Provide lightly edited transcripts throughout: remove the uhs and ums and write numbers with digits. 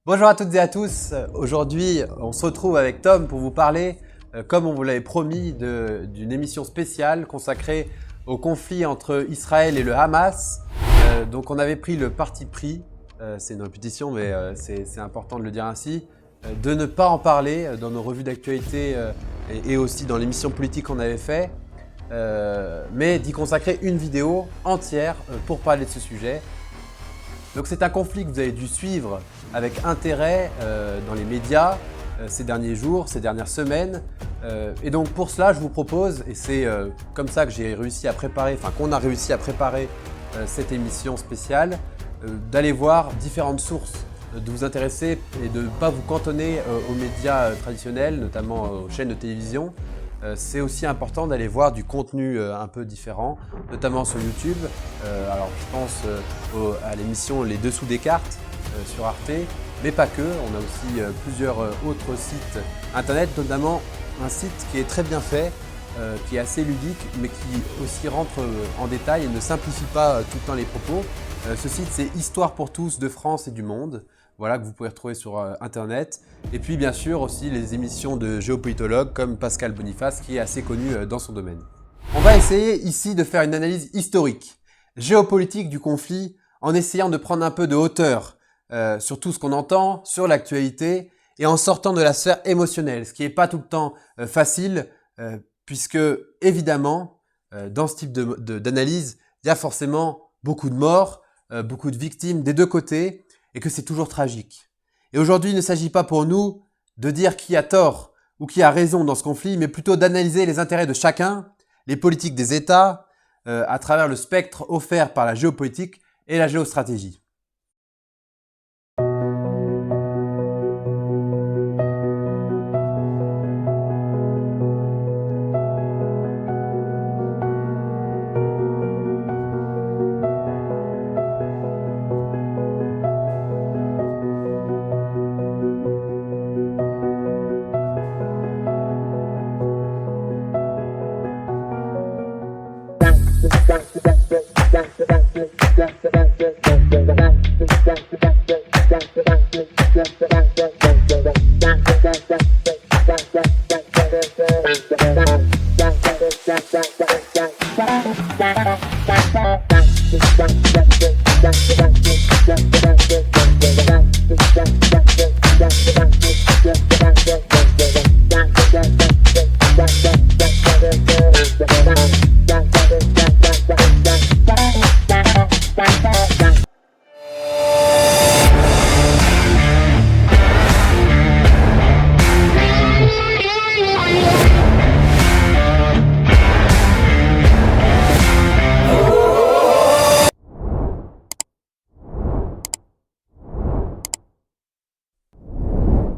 Bonjour à toutes et à tous. Aujourd'hui, on se retrouve avec Tom pour vous parler, comme on vous l'avait promis, d'une émission spéciale consacrée au conflit entre Israël et le Hamas. Donc on avait pris le parti pris, c'est une répétition mais c'est important de le dire ainsi, de ne pas en parler dans nos revues d'actualité et aussi dans l'émission politique qu'on avait fait, mais d'y consacrer une vidéo entière pour parler de ce sujet. Donc c'est un conflit que vous avez dû suivre avec intérêt dans les médias ces derniers jours, ces dernières semaines. Et donc pour cela, je vous propose, et c'est comme ça que j'ai réussi à préparer, qu'on a réussi à préparer cette émission spéciale, d'aller voir différentes sources, de vous intéresser et de ne pas vous cantonner aux médias traditionnels, notamment aux chaînes de télévision. C'est aussi important d'aller voir du contenu un peu différent, notamment sur YouTube. Alors je pense à l'émission Les Dessous des cartes sur Arte, mais pas que. On a aussi plusieurs autres sites internet, notamment un site qui est très bien fait, qui est assez ludique, mais qui aussi rentre en détail et ne simplifie pas tout le temps les propos. Ce site, c'est Histoire pour tous de France et du monde. Voilà, que vous pouvez retrouver sur internet. Et puis bien sûr aussi les émissions de géopolitologues comme Pascal Boniface qui est assez connu dans son domaine. On va essayer ici de faire une analyse historique, géopolitique du conflit en essayant de prendre un peu de hauteur sur tout ce qu'on entend, sur l'actualité et en sortant de la sphère émotionnelle, ce qui n'est pas tout le temps facile puisque évidemment dans ce type d'analyse, il y a forcément beaucoup de morts, beaucoup de victimes des deux côtés, et que c'est toujours tragique. Et aujourd'hui, il ne s'agit pas pour nous de dire qui a tort ou qui a raison dans ce conflit, mais plutôt d'analyser les intérêts de chacun, les politiques des États, à travers le spectre offert par la géopolitique et la géostratégie.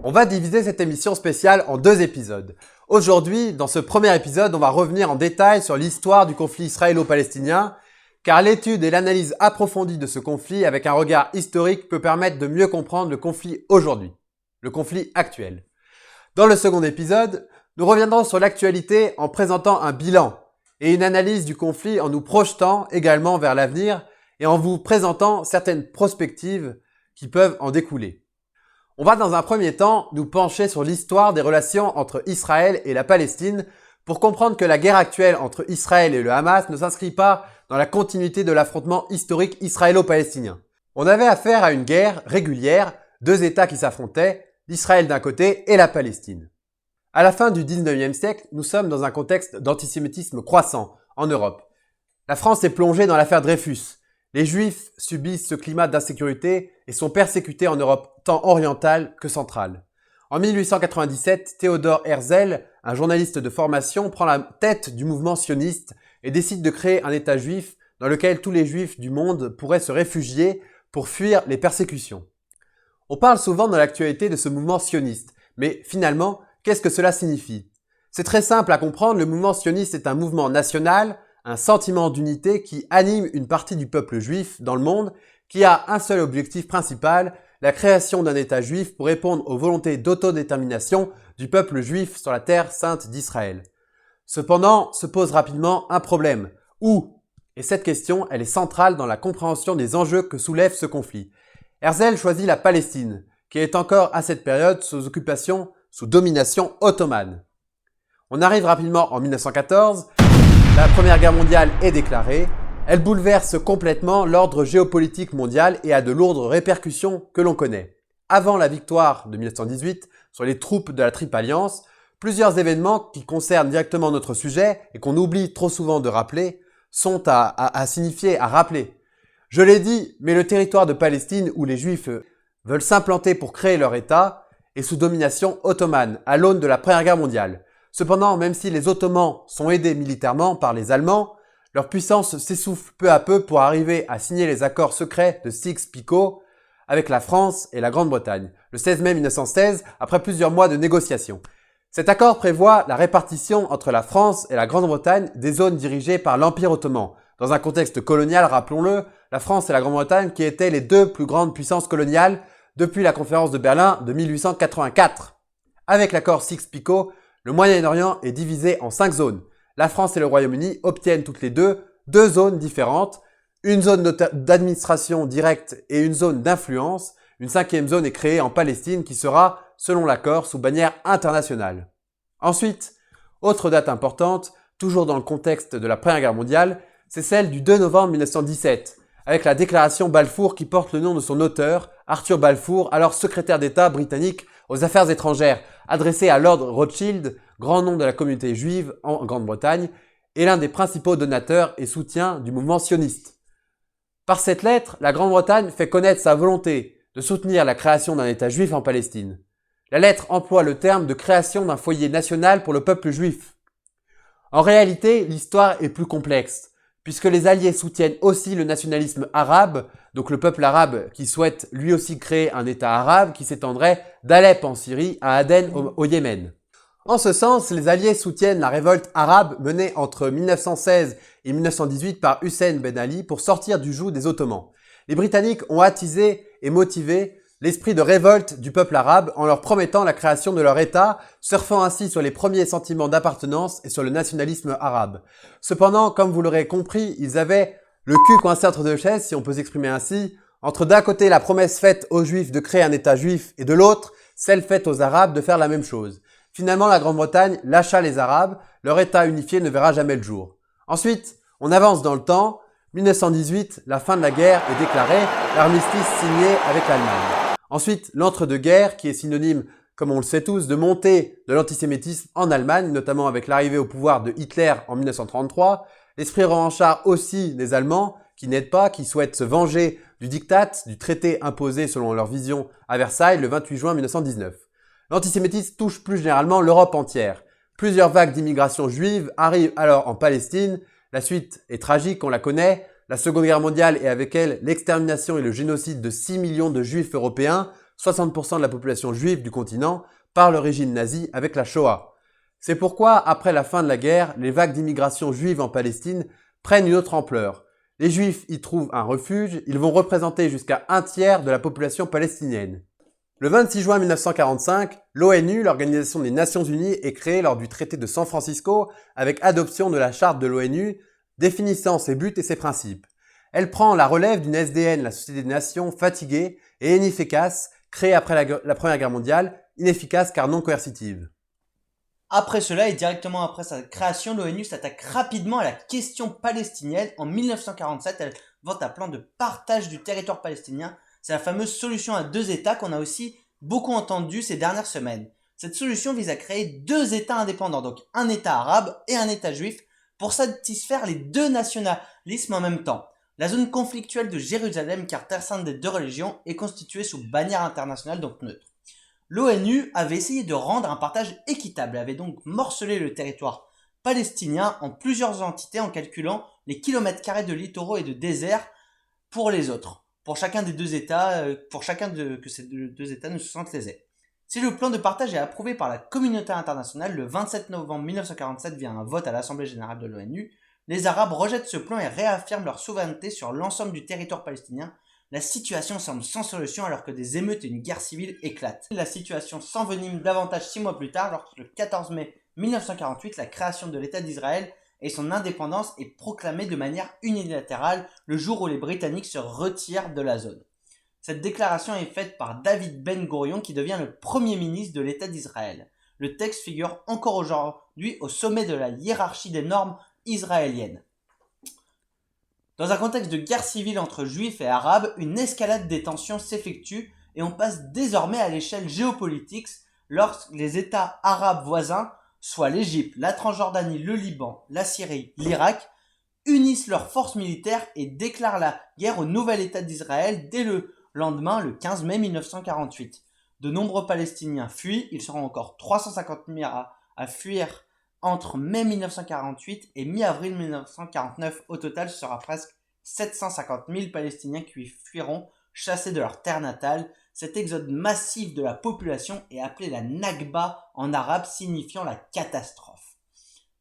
On va diviser cette émission spéciale en deux épisodes. Aujourd'hui, dans ce premier épisode, on va revenir en détail sur l'histoire du conflit israélo-palestinien, car l'étude et l'analyse approfondie de ce conflit avec un regard historique peut permettre de mieux comprendre le conflit aujourd'hui, le conflit actuel. Dans le second épisode, nous reviendrons sur l'actualité en présentant un bilan et une analyse du conflit en nous projetant également vers l'avenir et en vous présentant certaines prospectives qui peuvent en découler. On va dans un premier temps nous pencher sur l'histoire des relations entre Israël et la Palestine pour comprendre que la guerre actuelle entre Israël et le Hamas ne s'inscrit pas dans la continuité de l'affrontement historique israélo-palestinien. On avait affaire à une guerre régulière, deux États qui s'affrontaient, l'Israël d'un côté et la Palestine. À la fin du 19e siècle, nous sommes dans un contexte d'antisémitisme croissant en Europe. La France est plongée dans l'affaire Dreyfus. Les Juifs subissent ce climat d'insécurité et sont persécutés en Europe tant orientale que centrale. En 1897, Theodor Herzl, un journaliste de formation, prend la tête du mouvement sioniste et décide de créer un État juif dans lequel tous les Juifs du monde pourraient se réfugier pour fuir les persécutions. On parle souvent dans l'actualité de ce mouvement sioniste, mais finalement, qu'est-ce que cela signifie? C'est très simple à comprendre, le mouvement sioniste est un mouvement national, un sentiment d'unité qui anime une partie du peuple juif dans le monde qui a un seul objectif principal, la création d'un État juif pour répondre aux volontés d'autodétermination du peuple juif sur la terre sainte d'Israël. Cependant, se pose rapidement un problème. Où? Et cette question, elle est centrale dans la compréhension des enjeux que soulève ce conflit. Herzl choisit la Palestine, qui est encore à cette période sous domination ottomane. On arrive rapidement en 1914, la Première Guerre mondiale est déclarée, elle bouleverse complètement l'ordre géopolitique mondial et a de lourdes répercussions que l'on connaît. Avant la victoire de 1918 sur les troupes de la Triple Alliance, plusieurs événements qui concernent directement notre sujet et qu'on oublie trop souvent de rappeler sont à rappeler. Je l'ai dit, mais le territoire de Palestine où les Juifs veulent s'implanter pour créer leur État est sous domination ottomane à l'aune de la Première Guerre mondiale. Cependant, même si les Ottomans sont aidés militairement par les Allemands, leur puissance s'essouffle peu à peu pour arriver à signer les accords secrets de Sykes-Picot avec la France et la Grande-Bretagne, le 16 mai 1916, après plusieurs mois de négociations. Cet accord prévoit la répartition entre la France et la Grande-Bretagne des zones dirigées par l'Empire ottoman. Dans un contexte colonial, rappelons-le, la France et la Grande-Bretagne qui étaient les deux plus grandes puissances coloniales depuis la conférence de Berlin de 1884. Avec l'accord Sykes-Picot, le Moyen-Orient est divisé en 5 zones. La France et le Royaume-Uni obtiennent toutes les deux zones différentes, une zone d'administration directe et une zone d'influence. Une 5e zone est créée en Palestine qui sera, selon l'accord, sous bannière internationale. Ensuite, autre date importante, toujours dans le contexte de la Première Guerre mondiale, c'est celle du 2 novembre 1917, avec la déclaration Balfour qui porte le nom de son auteur, Arthur Balfour, alors secrétaire d'État britannique aux Affaires étrangères, adressée à Lord Rothschild, grand nom de la communauté juive en Grande-Bretagne, et l'un des principaux donateurs et soutiens du mouvement sioniste. Par cette lettre, la Grande-Bretagne fait connaître sa volonté de soutenir la création d'un État juif en Palestine. La lettre emploie le terme de création d'un foyer national pour le peuple juif. En réalité, l'histoire est plus complexe, puisque les Alliés soutiennent aussi le nationalisme arabe, donc le peuple arabe qui souhaite lui aussi créer un État arabe qui s'étendrait d'Alep en Syrie à Aden au Yémen. En ce sens, les Alliés soutiennent la révolte arabe menée entre 1916 et 1918 par Hussein Ben Ali pour sortir du joug des Ottomans. Les Britanniques ont attisé et motivé l'esprit de révolte du peuple arabe en leur promettant la création de leur État, surfant ainsi sur les premiers sentiments d'appartenance et sur le nationalisme arabe. Cependant, comme vous l'aurez compris, ils avaient le cul coincé entre deux chaises, si on peut s'exprimer ainsi, entre d'un côté la promesse faite aux Juifs de créer un État juif et de l'autre, celle faite aux Arabes de faire la même chose. Finalement, la Grande-Bretagne lâcha les Arabes, leur État unifié ne verra jamais le jour. Ensuite, on avance dans le temps. 1918, la fin de la guerre est déclarée, l'armistice signé avec l'Allemagne. Ensuite, l'entre-deux-guerres, qui est synonyme, comme on le sait tous, de montée de l'antisémitisme en Allemagne, notamment avec l'arrivée au pouvoir de Hitler en 1933. L'esprit revanchard aussi des Allemands, qui n'aident pas, qui souhaitent se venger du diktat, du traité imposé selon leur vision à Versailles le 28 juin 1919. L'antisémitisme touche plus généralement l'Europe entière. Plusieurs vagues d'immigration juive arrivent alors en Palestine. La suite est tragique, on la connaît. La Seconde Guerre mondiale et avec elle l'extermination et le génocide de 6 millions de juifs européens, 60% de la population juive du continent, par le régime nazi avec la Shoah. C'est pourquoi, après la fin de la guerre, les vagues d'immigration juive en Palestine prennent une autre ampleur. Les juifs y trouvent un refuge, ils vont représenter jusqu'à 1/3 de la population palestinienne. Le 26 juin 1945, l'ONU, l'Organisation des Nations Unies, est créée lors du traité de San Francisco avec adoption de la charte de l'ONU définissant ses buts et ses principes. Elle prend la relève d'une SDN, la Société des Nations, fatiguée et inefficace, créée après la Première Guerre mondiale, inefficace car non coercitive. Après cela et directement après sa création, l'ONU s'attaque rapidement à la question palestinienne. En 1947, elle vante un plan de partage du territoire palestinien. C'est la fameuse solution à 2 États qu'on a aussi beaucoup entendu ces dernières semaines. Cette solution vise à créer 2 États indépendants, donc un État arabe et un État juif, pour satisfaire les 2 nationalismes en même temps. La zone conflictuelle de Jérusalem, car terre sainte des 2 religions, est constituée sous bannière internationale, donc neutre. L'ONU avait essayé de rendre un partage équitable, avait donc morcelé le territoire palestinien en plusieurs entités en calculant les kilomètres carrés de littoraux et de déserts pour les autres. Pour chacun des 2 États, que ces 2 États ne se sentent lésés. Si le plan de partage est approuvé par la communauté internationale, le 27 novembre 1947 via un vote à l'Assemblée générale de l'ONU, les Arabes rejettent ce plan et réaffirment leur souveraineté sur l'ensemble du territoire palestinien. La situation semble sans solution alors que des émeutes et une guerre civile éclatent. La situation s'envenime davantage 6 mois plus tard, lorsque le 14 mai 1948, la création de l'État d'Israël et son indépendance est proclamée de manière unilatérale le jour où les Britanniques se retirent de la zone. Cette déclaration est faite par David Ben-Gourion qui devient le premier ministre de l'État d'Israël. Le texte figure encore aujourd'hui au sommet de la hiérarchie des normes israéliennes. Dans un contexte de guerre civile entre juifs et arabes, une escalade des tensions s'effectue et on passe désormais à l'échelle géopolitique lorsque les États arabes voisins, soit l'Égypte, la Transjordanie, le Liban, la Syrie, l'Irak, unissent leurs forces militaires et déclarent la guerre au nouvel État d'Israël dès le lendemain, le 15 mai 1948. De nombreux Palestiniens fuient, ils seront encore 350 000 à fuir entre mai 1948 et mi-avril 1949. Au total, ce sera presque 750 000 Palestiniens qui fuiront, chassés de leur terre natale. Cet exode massif de la population est appelé la Nakba en arabe, signifiant la catastrophe.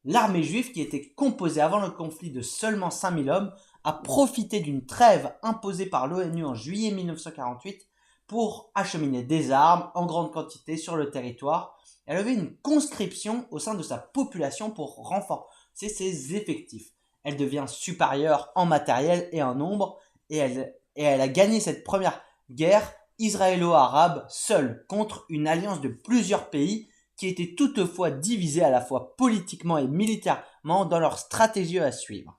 L'armée juive, qui était composée avant le conflit de seulement 5 000 hommes, a profité d'une trêve imposée par l'ONU en juillet 1948 pour acheminer des armes en grande quantité sur le territoire. Elle avait une conscription au sein de sa population pour renforcer ses effectifs. Elle devient supérieure en matériel et en nombre et elle a gagné cette première guerre israélo-arabe seule contre une alliance de plusieurs pays qui étaient toutefois divisés à la fois politiquement et militairement dans leur stratégie à suivre.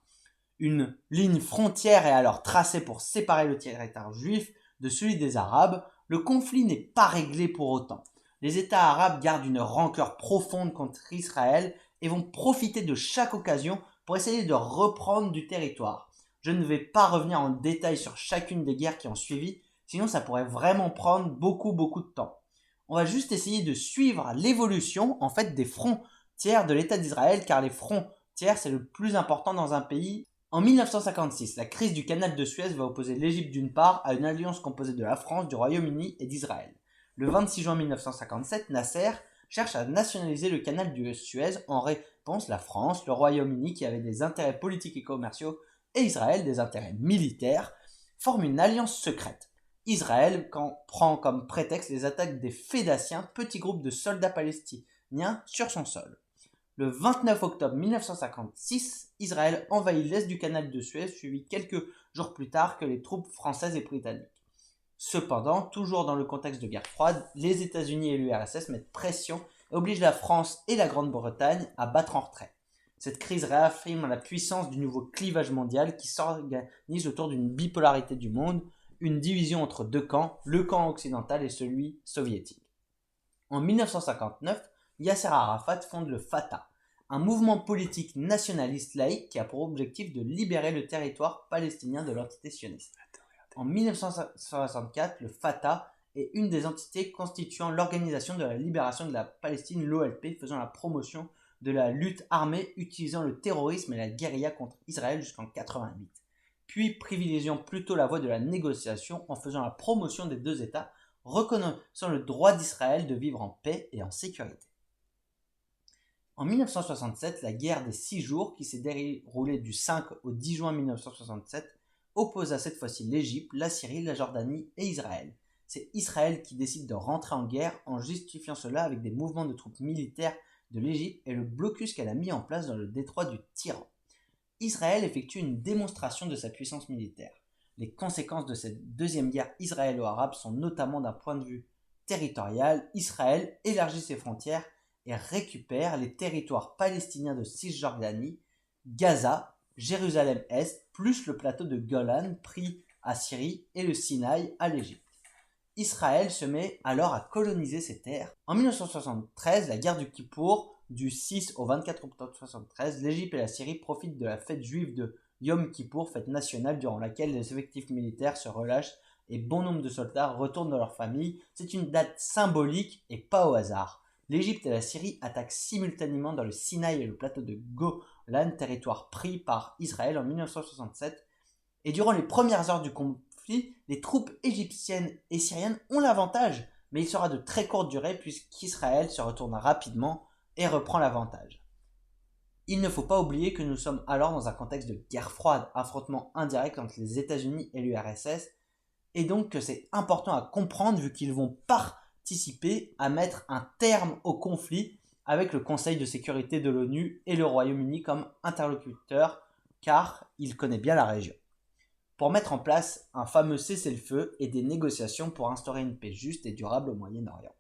Une ligne frontière est alors tracée pour séparer le territoire juif de celui des Arabes. Le conflit n'est pas réglé pour autant. Les États arabes gardent une rancœur profonde contre Israël et vont profiter de chaque occasion pour essayer de reprendre du territoire. Je ne vais pas revenir en détail sur chacune des guerres qui ont suivi, sinon ça pourrait vraiment prendre beaucoup de temps. On va juste essayer de suivre l'évolution des frontières de l'État d'Israël, car les frontières c'est le plus important dans un pays. En 1956, la crise du canal de Suez va opposer l'Égypte d'une part à une alliance composée de la France, du Royaume-Uni et d'Israël. Le 26 juin 1957, Nasser cherche à nationaliser le canal de Suez. En réponse, la France, le Royaume-Uni, qui avaient des intérêts politiques et commerciaux, et Israël, des intérêts militaires, forment une alliance secrète. Israël prend comme prétexte les attaques des Fédaciens, petits groupes de soldats palestiniens sur son sol. Le 29 octobre 1956, Israël envahit l'est du canal de Suez, suivi quelques jours plus tard que les troupes françaises et britanniques. Cependant, toujours dans le contexte de guerre froide, les États-Unis et l'URSS mettent pression et obligent la France et la Grande-Bretagne à battre en retrait. Cette crise réaffirme la puissance du nouveau clivage mondial qui s'organise autour d'une bipolarité du monde, une division entre deux camps, le camp occidental et celui soviétique. En 1959, Yasser Arafat fonde le Fatah, un mouvement politique nationaliste laïque qui a pour objectif de libérer le territoire palestinien de l'entité sioniste. En 1964, le Fatah est une des entités constituant l'Organisation de la Libération de la Palestine, l'OLP, faisant la promotion de la lutte armée utilisant le terrorisme et la guérilla contre Israël jusqu'en 1988, puis privilégiant plutôt la voie de la négociation en faisant la promotion des deux États, reconnaissant le droit d'Israël de vivre en paix et en sécurité. En 1967, la guerre des 6 jours, qui s'est déroulée du 5 au 10 juin 1967, opposa cette fois-ci l'Égypte, la Syrie, la Jordanie et Israël. C'est Israël qui décide de rentrer en guerre en justifiant cela avec des mouvements de troupes militaires de l'Égypte et le blocus qu'elle a mis en place dans le détroit du Tyran. Israël effectue une démonstration de sa puissance militaire. Les conséquences de cette deuxième guerre israélo-arabe sont notamment d'un point de vue territorial. Israël élargit ses frontières et récupère les territoires palestiniens de Cisjordanie, Gaza, Jérusalem-Est, plus le plateau de Golan pris à Syrie et le Sinaï à l'Égypte. Israël se met alors à coloniser ces terres. En 1973, la guerre du Kippour, du 6 au 24 octobre 1973, l'Égypte et la Syrie profitent de la fête juive de Yom Kippour, fête nationale durant laquelle les effectifs militaires se relâchent et bon nombre de soldats retournent dans leur famille. C'est une date symbolique et pas au hasard. L'Égypte et la Syrie attaquent simultanément dans le Sinaï et le plateau de Golan, territoire pris par Israël en 1967. Et durant les premières heures du conflit, les troupes égyptiennes et syriennes ont l'avantage, mais il sera de très courte durée puisqu'Israël se retourne rapidement et reprend l'avantage. Il ne faut pas oublier que nous sommes alors dans un contexte de guerre froide, affrontement indirect entre les États-Unis et l'URSS, et donc que c'est important à comprendre vu qu'ils vont participer à mettre un terme au conflit avec le Conseil de sécurité de l'ONU et le Royaume-Uni comme interlocuteurs, car ils connaissent bien la région. pour mettre en place un fameux cessez-le-feu et des négociations pour instaurer une paix juste et durable au Moyen-Orient.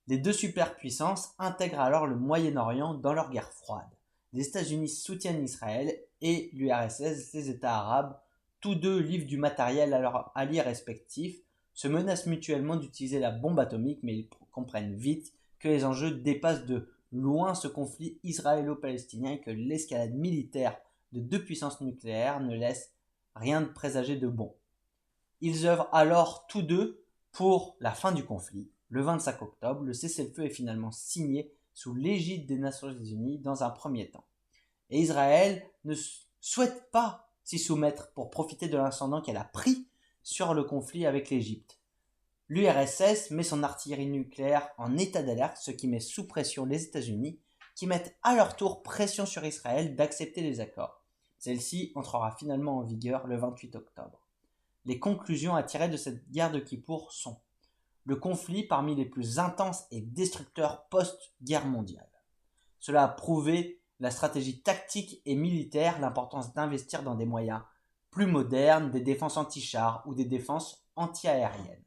Les deux superpuissances intègrent alors le Moyen-Orient dans leur guerre froide. Les États-Unis soutiennent Israël et l'URSS, les États arabes. Tous deux livrent du matériel à leurs alliés respectifs, se menacent mutuellement d'utiliser la bombe atomique, mais ils comprennent vite que les enjeux dépassent de loin ce conflit israélo-palestinien et que l'escalade militaire de deux puissances nucléaires ne laisse rien de présager de bon. Ils œuvrent alors tous deux pour la fin du conflit. Le 25 octobre, le cessez-le-feu est finalement signé sous l'égide des Nations Unies dans un premier temps. Et Israël ne souhaite pas s'y soumettre pour profiter de l'incendie qu'elle a pris sur le conflit avec l'Égypte. L'URSS met son artillerie nucléaire en état d'alerte, ce qui met sous pression les États-Unis, qui mettent à leur tour pression sur Israël d'accepter les accords. Celle-ci entrera finalement en vigueur le 28 octobre. Les conclusions à tirer de cette guerre de Kippour sont le conflit parmi les plus intenses et destructeurs post-guerre mondiale. Cela a prouvé la stratégie tactique et militaire, l'importance d'investir dans des moyens plus modernes, des défenses anti-chars ou des défenses anti-aériennes.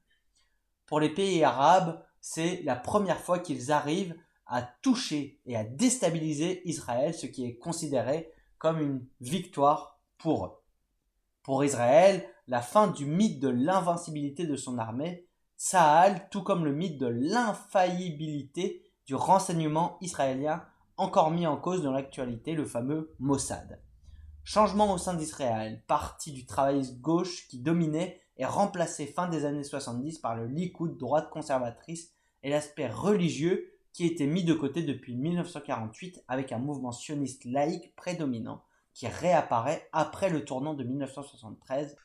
Pour les pays arabes, c'est la première fois qu'ils arrivent à toucher et à déstabiliser Israël, ce qui est considéré comme une victoire pour eux. Pour Israël, la fin du mythe de l'invincibilité de son armée, Tsahal, tout comme le mythe de l'infaillibilité du renseignement israélien, encore mis en cause dans l'actualité, le fameux Mossad. Changement au sein d'Israël, parti du travailliste gauche qui dominait est remplacé fin des années 70 par le Likoud, droite conservatrice, et l'aspect religieux qui était mis de côté depuis 1948 avec un mouvement sioniste laïque prédominant qui réapparaît après le tournant de 1973.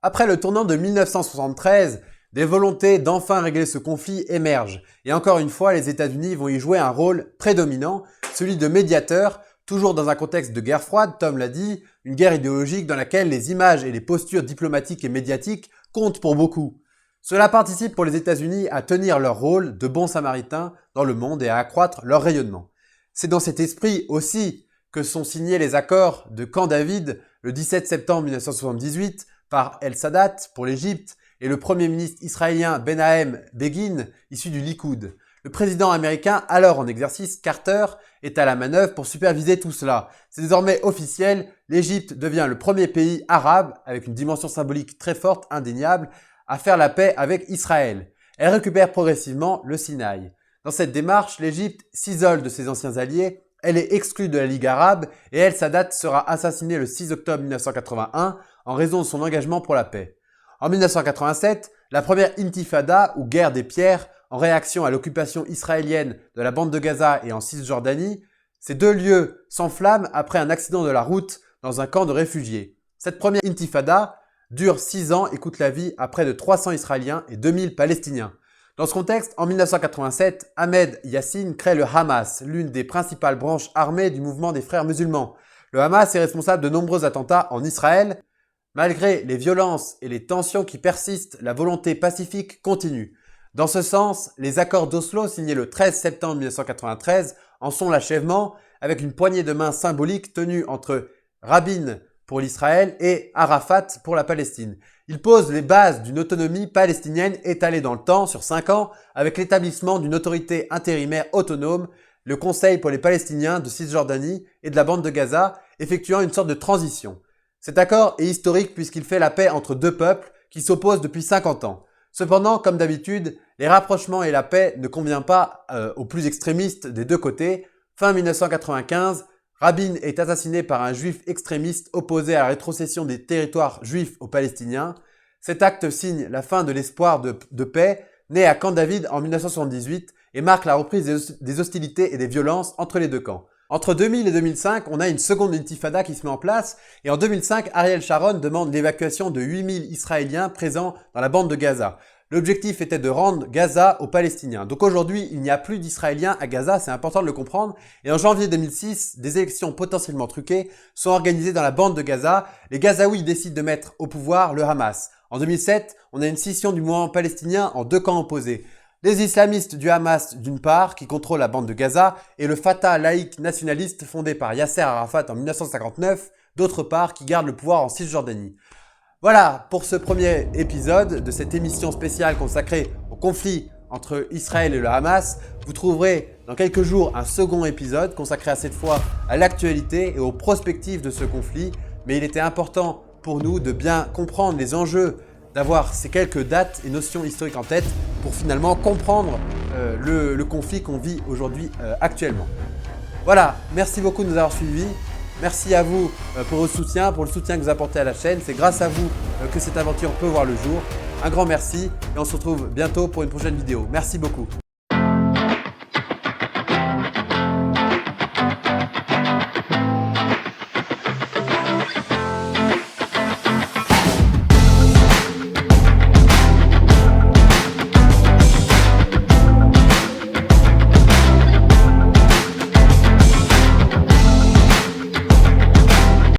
Après le tournant de 1973, des volontés d'enfin régler ce conflit émergent. Et encore une fois, les États-Unis vont y jouer un rôle prédominant, celui de médiateur, toujours dans un contexte de guerre froide, Tom l'a dit, une guerre idéologique dans laquelle les images et les postures diplomatiques et médiatiques comptent pour beaucoup. Cela participe pour les États-Unis à tenir leur rôle de bons samaritains dans le monde et à accroître leur rayonnement. C'est dans cet esprit aussi que sont signés les accords de Camp David le 17 septembre 1978 par El-Sadat pour l'Égypte et le premier ministre israélien Menahem Begin, issu du Likoud. Le président américain, alors en exercice, Carter, est à la manœuvre pour superviser tout cela. C'est désormais officiel, l'Égypte devient le premier pays arabe, avec une dimension symbolique très forte, indéniable, à faire la paix avec Israël. Elle récupère progressivement le Sinaï. Dans cette démarche, l'Égypte s'isole de ses anciens alliés, elle est exclue de la Ligue arabe et El-Sadat sera assassiné le 6 octobre 1981 en raison de son engagement pour la paix. En 1987, la première intifada ou guerre des pierres en réaction à l'occupation israélienne de la bande de Gaza et en Cisjordanie, ces deux lieux s'enflamment après un accident de la route dans un camp de réfugiés. Cette première intifada dure 6 ans et coûte la vie à près de 300 Israéliens et 2000 Palestiniens. Dans ce contexte, en 1987, Ahmed Yassin crée le Hamas, l'une des principales branches armées du mouvement des frères musulmans. Le Hamas est responsable de nombreux attentats en Israël. Malgré les violences et les tensions qui persistent, la volonté pacifique continue. Dans ce sens, les accords d'Oslo signés le 13 septembre 1993 en sont l'achèvement avec une poignée de main symbolique tenue entre Rabin pour l'Israël et Arafat pour la Palestine. Ils posent les bases d'une autonomie palestinienne étalée dans le temps sur 5 ans avec l'établissement d'une autorité intérimaire autonome, le Conseil pour les Palestiniens de Cisjordanie et de la bande de Gaza, effectuant une sorte de transition. Cet accord est historique puisqu'il fait la paix entre deux peuples qui s'opposent depuis 50 ans. Cependant, comme d'habitude, les rapprochements et la paix ne conviennent pas aux plus extrémistes des deux côtés. Fin 1995, Rabin est assassiné par un juif extrémiste opposé à la rétrocession des territoires juifs aux Palestiniens. Cet acte signe la fin de l'espoir de paix né à Camp David en 1978 et marque la reprise des hostilités et des violences entre les deux camps. Entre 2000 et 2005, on a une seconde intifada qui se met en place et en 2005, Ariel Sharon demande l'évacuation de 8000 Israéliens présents dans la bande de Gaza. L'objectif était de rendre Gaza aux Palestiniens. Donc aujourd'hui, il n'y a plus d'Israéliens à Gaza, c'est important de le comprendre. Et en janvier 2006, des élections potentiellement truquées sont organisées dans la bande de Gaza. Les Gazaouis décident de mettre au pouvoir le Hamas. En 2007, on a une scission du mouvement palestinien en deux camps opposés. Les islamistes du Hamas d'une part, qui contrôlent la bande de Gaza, et le Fatah laïque nationaliste fondé par Yasser Arafat en 1959 d'autre part qui garde le pouvoir en Cisjordanie. Voilà pour ce premier épisode de cette émission spéciale consacrée au conflit entre Israël et le Hamas. Vous trouverez dans quelques jours un second épisode consacré à cette fois à l'actualité et aux perspectives de ce conflit. Mais il était important pour nous de bien comprendre les enjeux, d'avoir ces quelques dates et notions historiques en tête pour finalement comprendre le conflit qu'on vit aujourd'hui actuellement. Voilà, merci beaucoup de nous avoir suivis. Merci à vous pour votre soutien, pour le soutien que vous apportez à la chaîne. C'est grâce à vous que cette aventure peut voir le jour. Un grand merci et on se retrouve bientôt pour une prochaine vidéo. Merci beaucoup.